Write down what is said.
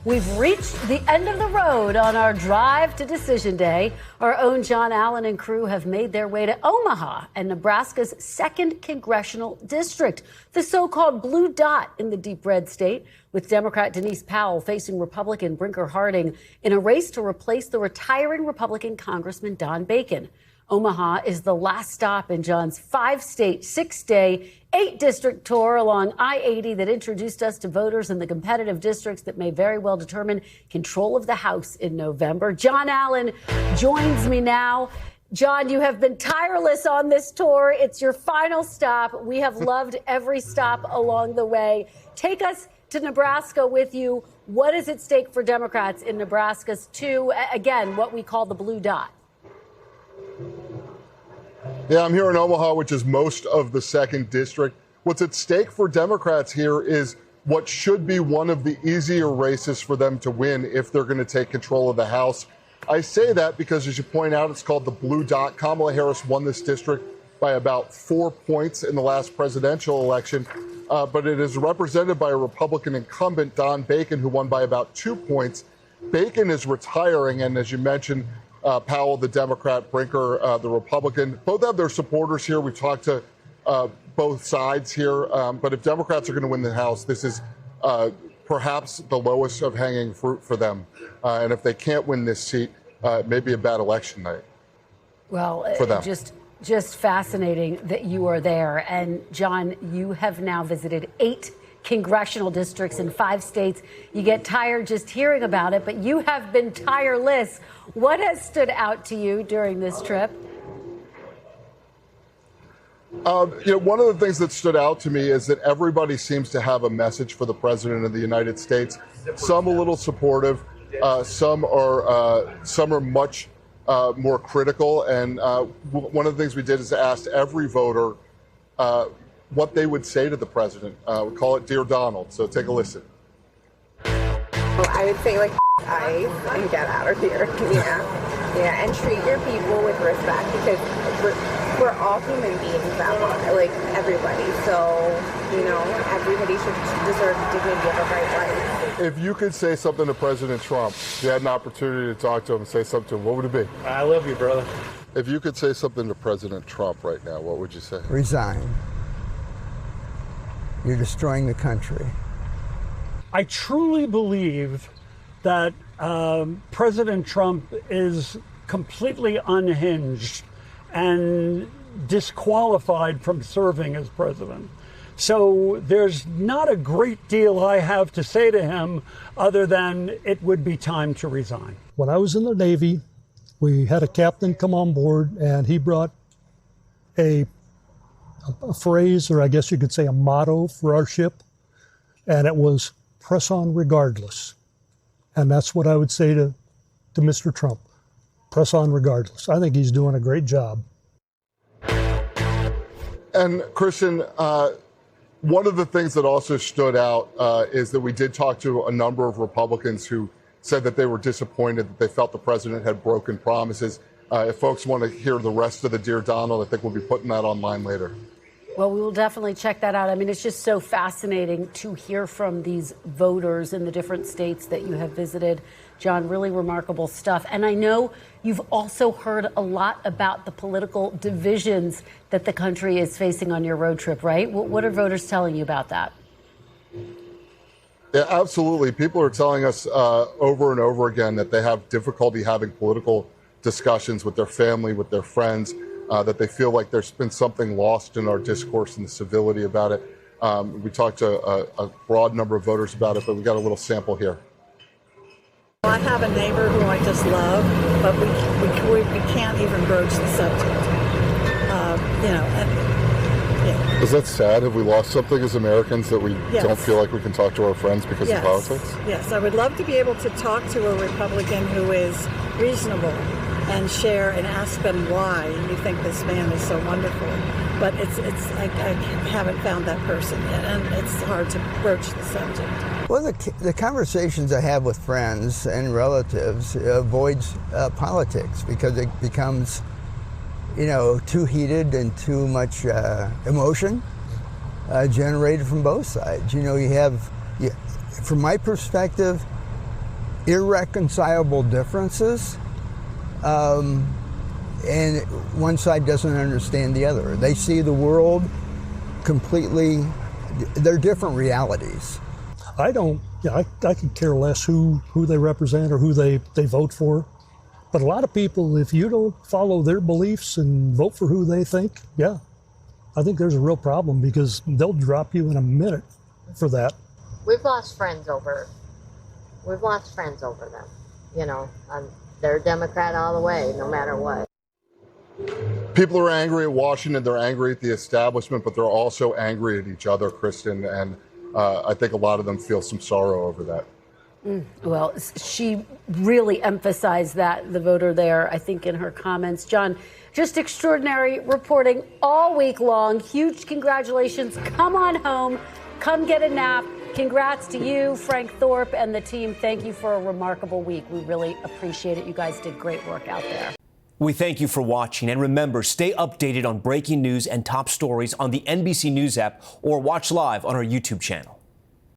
We've reached the end of the road on our drive to Decision Day. Our own Jon Allen and crew have made their way to Omaha and Nebraska's 2nd congressional district, the so-called blue dot in the deep red state, with Democrat Denise Powell facing Republican Brinker Harding in a race to replace the retiring Republican Congressman Don Bacon. Omaha is the last stop in Jon's 5-state, 6-day, 8-district tour along I-80 that introduced us to voters in the competitive districts that may very well determine control of the House in November. Jon Allen joins me now. Jon, you have been tireless on this tour. It's your final stop. We have loved every stop along the way. Take us to Nebraska with you. What is at stake for Democrats in Nebraska's again, what we call the blue dot? Yeah, I'm here in Omaha, which is most of the 2nd district. What's at stake for Democrats here is what should be one of the easier races for them to win if they're going to take control of the House. I say that because, as you point out, it's called the blue dot. Kamala Harris won this district by about 4 points in the last presidential election, but it is represented by a Republican incumbent, Don Bacon, who won by about 2 points. Bacon is retiring, and as you mentioned, Powell, the Democrat, Brinker, the Republican, both have their supporters here. We talked to both sides here. But if Democrats are going to win the House, this is perhaps the lowest of hanging fruit for them. And if they can't win this seat, it may be a bad election night. Well, for them. Just fascinating that you are there. And Jon, you have now visited 8 congressional districts in 5 states. You get tired just hearing about it, but you have been tireless. What has stood out to you during this trip? One of the things that stood out to me is that everybody seems to have a message for the president of the United States. Some a little supportive, some are much more critical. And one of the things we did is asked every voter what they would say to the president. We call it Dear Donald. So take a listen. Well, I would say, like, ice and get out of here. Yeah, and treat your people with respect, because we're all human beings out there, like everybody. So, everybody should deserve the dignity of a right life. If you could say something to President Trump, you had an opportunity to talk to him and say something to him, what would it be? I love you, brother. If you could say something to President Trump right now, what would you say? Resign. You're destroying the country. I truly believe that President Trump is completely unhinged and disqualified from serving as president. So there's not a great deal I have to say to him other than it would be time to resign. When I was in the Navy, we had a captain come on board, and he brought a phrase, or I guess you could say a motto for our ship, and it was press on regardless. And that's what I would say to Mr. Trump. Press on regardless. I think he's doing a great job. And Christian, one of the things that also stood out is that we did talk to a number of Republicans who said that they were disappointed, that they felt the president had broken promises. If folks want to hear the rest of the Dear Donald, I think we'll be putting that online later. Well, we will definitely check that out. I mean, it's just so fascinating to hear from these voters in the different states that you have visited. Jon, really remarkable stuff. And I know you've also heard a lot about the political divisions that the country is facing on your road trip, right? What are voters telling you about that? Yeah, absolutely. People are telling us over and over again that they have difficulty having political discussions with their family, with their friends, that they feel like there's been something lost in our discourse and the civility about it. We talked to a broad number of voters about it, but we got a little sample here. I have a neighbor who I just love, but we can't even broach the subject. Is that sad? Have we lost something as Americans that we Yes. don't feel like we can talk to our friends because of politics? Yes, I would love to be able to talk to a Republican who is reasonable and share and ask them why you think this man is so wonderful. But I haven't found that person yet, and it's hard to broach the subject. Well, the conversations I have with friends and relatives avoids politics, because it becomes, too heated and too much emotion generated from both sides. From my perspective, irreconcilable differences, and one side doesn't understand the other. They see the world completely, they're different realities. I could care less who they represent or who they vote for. But a lot of people, if you don't follow their beliefs and vote for who they think, I think there's a real problem, because they'll drop you in a minute for that. We've lost friends over them. You know, they're Democrat all the way, no matter what. People are angry at Washington. They're angry at the establishment, but they're also angry at each other, Kristen. And I think a lot of them feel some sorrow over that. Well, she really emphasized that, the voter there, I think, in her comments. Jon, just extraordinary reporting all week long. Huge congratulations. Come on home. Come get a nap. Congrats to you, Frank Thorpe, and the team. Thank you for a remarkable week. We really appreciate it. You guys did great work out there. We thank you for watching. And remember, stay updated on breaking news and top stories on the NBC News app, or watch live on our YouTube channel.